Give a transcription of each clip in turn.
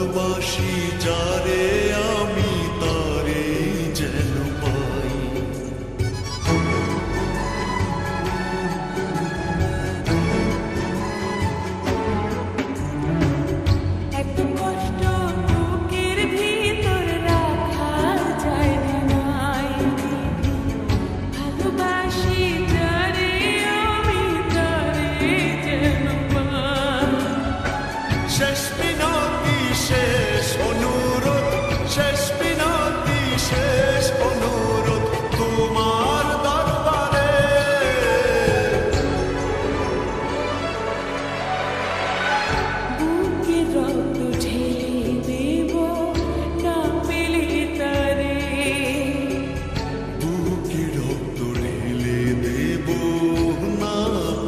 ভালোবাসি যারে আমি তারে যেন পাই। এত কষ্ট বুকের ভিতর রাখা যায় না, ভালোবাসি যারে আমি তারে যেন পাই। শেষ মিনতি শেষ অনুরোধ, শেষ মিনতি শেষ অনুরোধ তোমার দরবারে। বুকে রক্ত ঢেলে দেব না পেলে তারে, বুকে রক্ত ঢেলে দেব না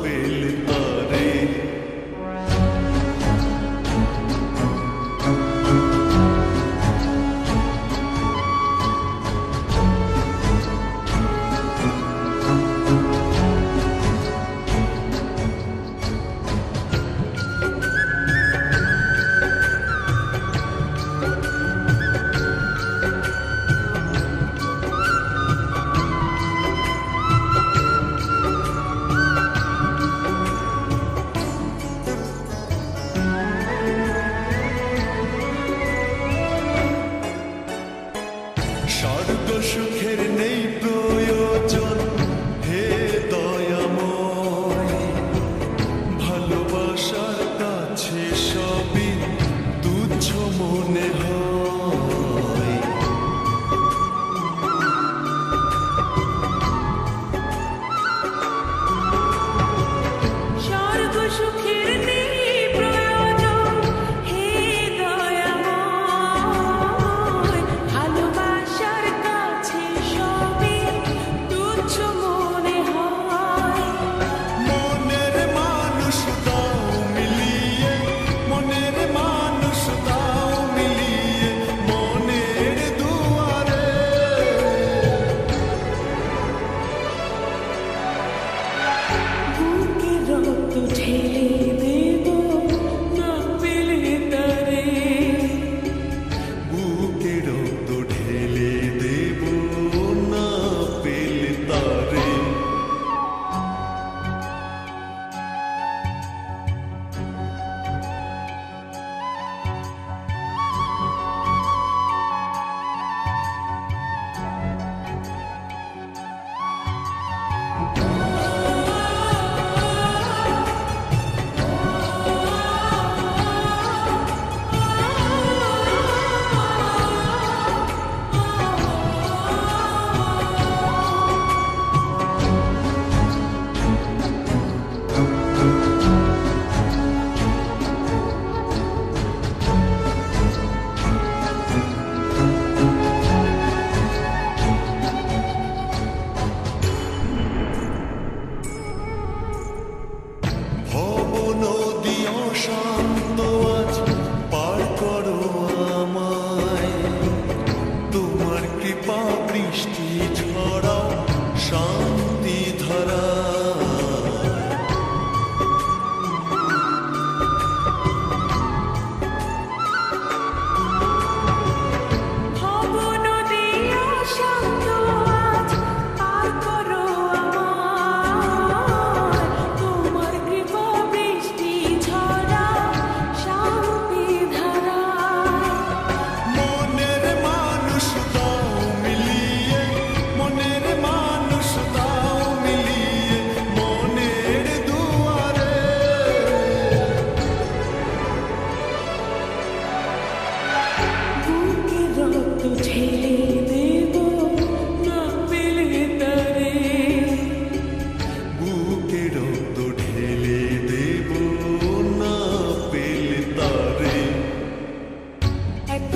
পেলে তারে। স্বর্গ সুখের নেই প্রয়োজন হে দয়াময়, ভালোবাসার কাছে সবই তুচ্ছ মনে হয়। স্বর্গ সুখের নেই প্রয়োজন হে দয়াময়, ভালোবাসার কাছে সবই তুচ্ছ মনে হয়। মনের মানুষ দাও মিলিয়ে, মনের মানুষ দাও মিলিয়ে মনের দুয়ারে। বুকে রক্ত ঢেলে দেব না পেলে তারে, বুকে রক্ত ঢেলে দেব না পেলে তারে। ভব নদী অশান্ত আজ পার করো আমায়, তোমার কৃপা বৃষ্টি ঝরাও শান্তি ধারা। ভব নদী অশান্ত আজ পার করো আমায়, তোমার কৃপা বৃষ্টি ঝরা শান্তি ধারা। মনের মানুষ দাও মিলিয়ে, মনের মানুষ দাও মিলিয়ে মনের দুয়ারে। বুকে রক্ত ঢেলে দেব না পেলে তারে, বুকে রক্ত ঢেলে দেব না পেলে তারে। এত